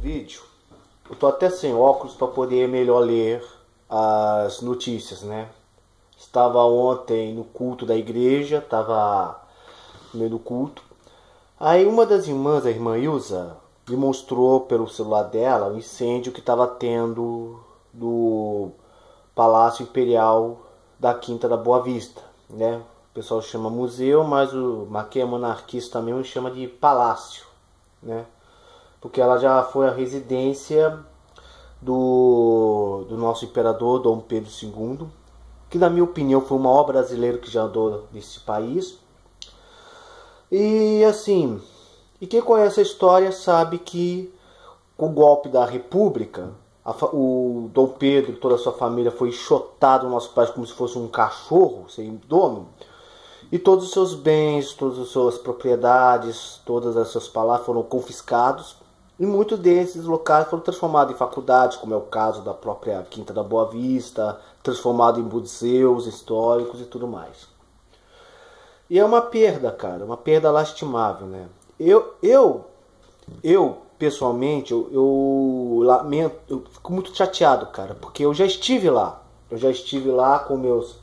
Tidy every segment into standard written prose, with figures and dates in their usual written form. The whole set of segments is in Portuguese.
vídeo, eu tô até sem óculos para poder melhor ler as notícias, né? Estava ontem no culto da igreja, estava no meio do culto. Aí uma das irmãs, a irmã Ilza, me mostrou pelo celular dela o incêndio que estava tendo do Palácio Imperial da Quinta da Boa Vista, né? O pessoal chama museu, mas o maquia monarquista também chama de palácio, né? Porque ela já foi a residência do nosso imperador Dom Pedro II, que na minha opinião foi o maior brasileiro que já andou nesse país. E assim, e quem conhece a história sabe que com o golpe da República, o Dom Pedro e toda a sua família foi enxotado no nosso país como se fosse um cachorro sem dono. E todos os seus bens, todas as suas propriedades, todas as suas palavras foram confiscados. E muitos desses locais foram transformados em faculdades, como é o caso da própria Quinta da Boa Vista, transformado em museus históricos e tudo mais. E é uma perda, cara, uma perda lastimável, né? Eu pessoalmente, eu lamento, eu fico muito chateado, cara, porque eu já estive lá. Eu já estive lá com meus...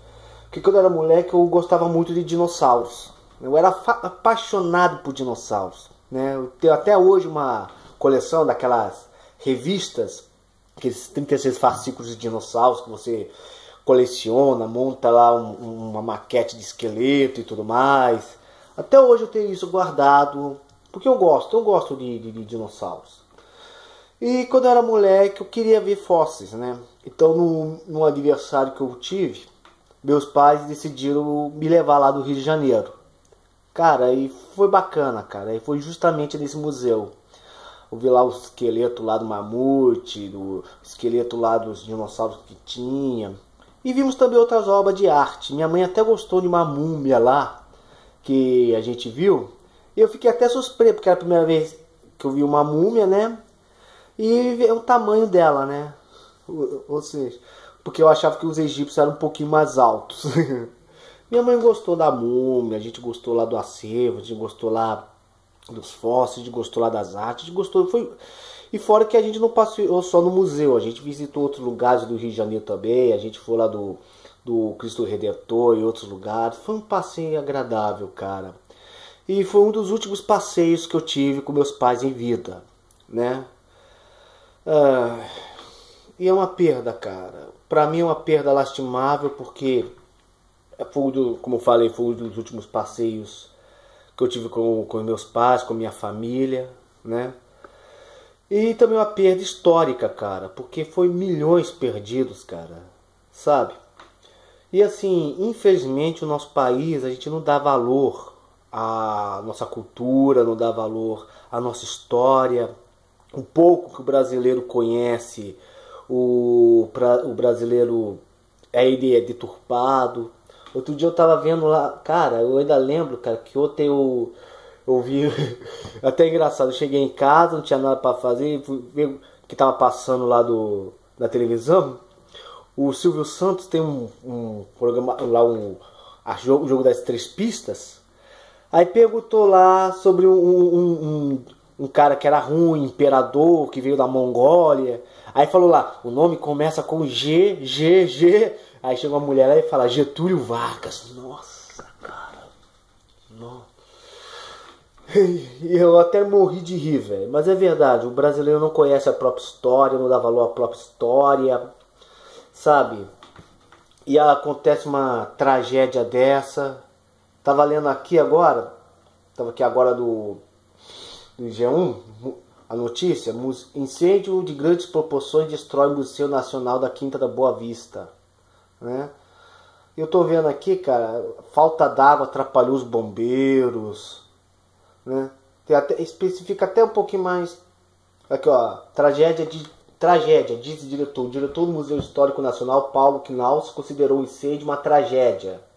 Porque quando eu era moleque eu gostava muito de dinossauros. Eu era apaixonado por dinossauros, né? Eu tenho até hoje uma coleção daquelas revistas, aqueles 36 fascículos de dinossauros que você coleciona, monta lá uma maquete de esqueleto e tudo mais. Até hoje eu tenho isso guardado, porque eu gosto de dinossauros. E quando eu era moleque eu queria ver fósseis, né? Então no aniversário que eu tive, meus pais decidiram me levar lá do Rio de Janeiro. Cara, e foi bacana, cara. E foi justamente nesse museu. Eu vi lá o esqueleto lá do mamute, do esqueleto lá dos dinossauros que tinha. E vimos também outras obras de arte. Minha mãe até gostou de uma múmia lá, que a gente viu. E eu fiquei até suspeito, porque era a primeira vez que eu vi uma múmia, né? E o tamanho dela, né? Ou seja, porque eu achava que os egípcios eram um pouquinho mais altos. Minha mãe gostou da múmia, a gente gostou lá do acervo, a gente gostou lá dos fósseis, a gente gostou lá das artes, a gente gostou, foi... E fora que a gente não passeou só no museu, a gente visitou outros lugares do Rio de Janeiro também, a gente foi lá do Cristo Redentor e outros lugares, foi um passeio agradável, cara. E foi um dos últimos passeios que eu tive com meus pais em vida, né? E é uma perda, cara. Pra mim é uma perda lastimável, porque como eu falei, foi um dos últimos passeios que eu tive com meus pais, com minha família, né? E também uma perda histórica, cara, porque foi milhões perdidos, cara, sabe? E assim, infelizmente o nosso país, a gente não dá valor à nossa cultura, não dá valor à nossa história. Um pouco que o brasileiro conhece, o brasileiro ele é deturpado. Outro dia eu tava vendo lá, cara, eu ainda lembro, cara, que ontem eu vi, até engraçado, eu cheguei em casa, não tinha nada pra fazer, fui ver o que tava passando lá na televisão. O Silvio Santos tem um programa lá, o jogo das três pistas. Aí perguntou lá sobre um cara que era ruim, imperador, que veio da Mongólia. Aí falou lá, o nome começa com G. Aí chega uma mulher lá e fala, Getúlio Vargas. Nossa, cara. Nossa. E eu até morri de rir, velho. Mas é verdade, o brasileiro não conhece a própria história, não dá valor à própria história, sabe? E acontece uma tragédia dessa. Tava lendo aqui agora, tava aqui agora do G1, a notícia, incêndio de grandes proporções destrói o Museu Nacional da Quinta da Boa Vista, né? Eu tô vendo aqui, cara, falta d'água atrapalhou os bombeiros, né? Especifica até um pouquinho mais. Aqui, ó, tragédia, diz o diretor do Museu Histórico Nacional, Paulo Knaus, considerou o incêndio uma tragédia.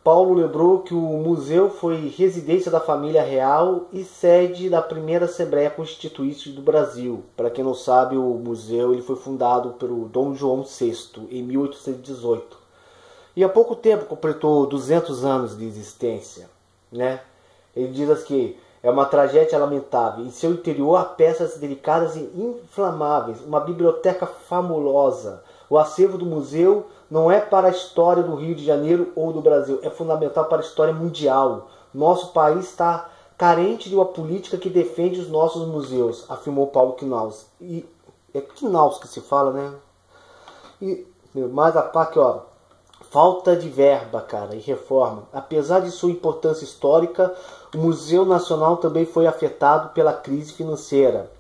Paulo lembrou que o museu foi residência da família real e sede da primeira Assembleia Constituinte do Brasil. Para quem não sabe, o museu ele foi fundado pelo Dom João VI em 1818. E há pouco tempo completou 200 anos de existência, né? Ele diz que É uma tragédia lamentável. Em seu interior há peças delicadas e inflamáveis, uma biblioteca fabulosa. O acervo do museu não é para a história do Rio de Janeiro ou do Brasil, é fundamental para a história mundial. Nosso país está carente de uma política que defende os nossos museus, afirmou Paulo Knaus. E é Knaus que se fala, né? E mais a parte, ó, falta de verba, cara, e reforma. Apesar de sua importância histórica, o Museu Nacional também foi afetado pela crise financeira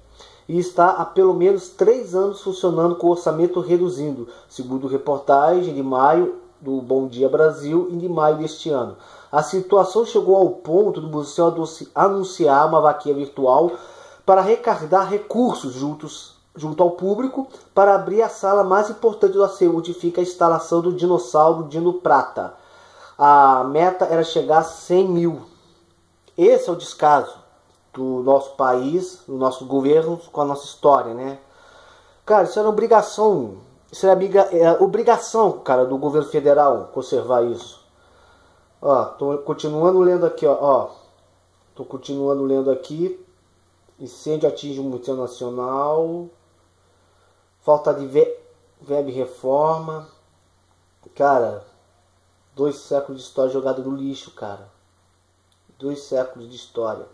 e está há pelo menos 3 anos funcionando com o orçamento reduzindo, segundo reportagem de maio do Bom Dia Brasil e de maio deste ano. A situação chegou ao ponto do museu anunciar uma vaquinha virtual para arrecadar recursos junto ao público para abrir a sala mais importante do acervo, onde fica a instalação do dinossauro Dino Prata. A meta era chegar a 100 mil. Esse é o descaso do nosso país, do nosso governo com a nossa história, né? Cara, isso era obrigação. Isso era obrigação, cara, do governo federal conservar isso. Ó, tô continuando lendo aqui, ó. Tô continuando lendo aqui. Incêndio atinge o Museu Nacional. Falta de verba e reforma. Cara, 2 séculos de história jogada no lixo, cara. 2 séculos de história.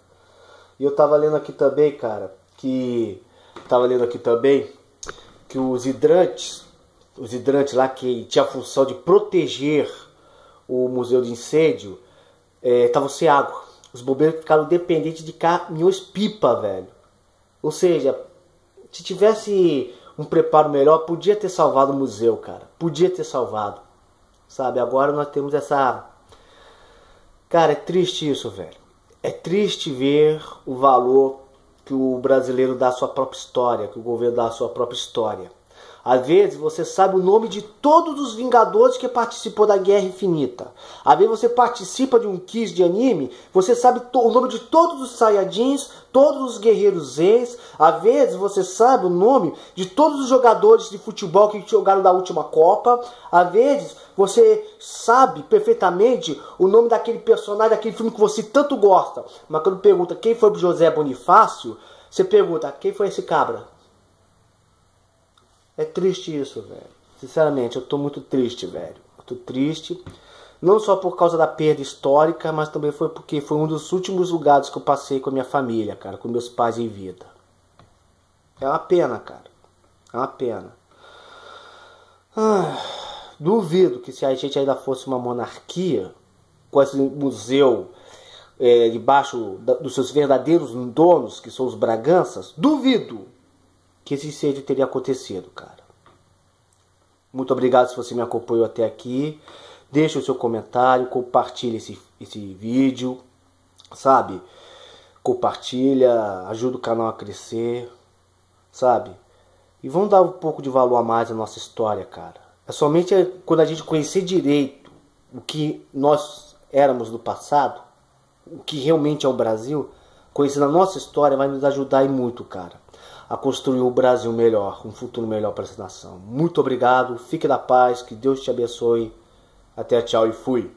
E eu tava lendo aqui também, cara, que os hidrantes lá que tinha a função de proteger o museu de incêndio, estavam sem água. Os bombeiros ficaram dependentes de caminhões pipa, velho. Ou seja, se tivesse um preparo melhor, podia ter salvado o museu, cara. Podia ter salvado. Sabe, agora nós temos essa... Cara, é triste isso, velho. É triste ver o valor que o brasileiro dá à sua própria história, que o governo dá à sua própria história. Às vezes você sabe o nome de todos os Vingadores que participou da Guerra Infinita. Às vezes você participa de um quiz de anime, você sabe o nome de todos os Saiyajins, todos os Guerreiros Zens. Às vezes você sabe o nome de todos os jogadores de futebol que jogaram da última Copa. Às vezes você sabe perfeitamente o nome daquele personagem, daquele filme que você tanto gosta. Mas quando pergunta quem foi o José Bonifácio, você pergunta quem foi esse cabra? É triste isso, velho. Sinceramente, eu tô muito triste, velho. Eu tô triste. Não só por causa da perda histórica, mas também foi porque foi um dos últimos lugares que eu passei com a minha família, cara. Com meus pais em vida. É uma pena, cara. É uma pena. Duvido que se a gente ainda fosse uma monarquia, com esse museu debaixo dos seus verdadeiros donos, que são os Braganças, duvido que esse incêndio teria acontecido, cara. Muito obrigado se você me acompanhou até aqui. Deixa o seu comentário, compartilha esse vídeo, sabe? Compartilha, ajuda o canal a crescer, sabe? E vamos dar um pouco de valor a mais à nossa história, cara. É somente quando a gente conhecer direito o que nós éramos no passado, o que realmente é o Brasil, conhecendo a nossa história vai nos ajudar e muito, cara, a construir um Brasil melhor, um futuro melhor para essa nação. Muito obrigado, fique na paz, que Deus te abençoe. Até tchau e fui.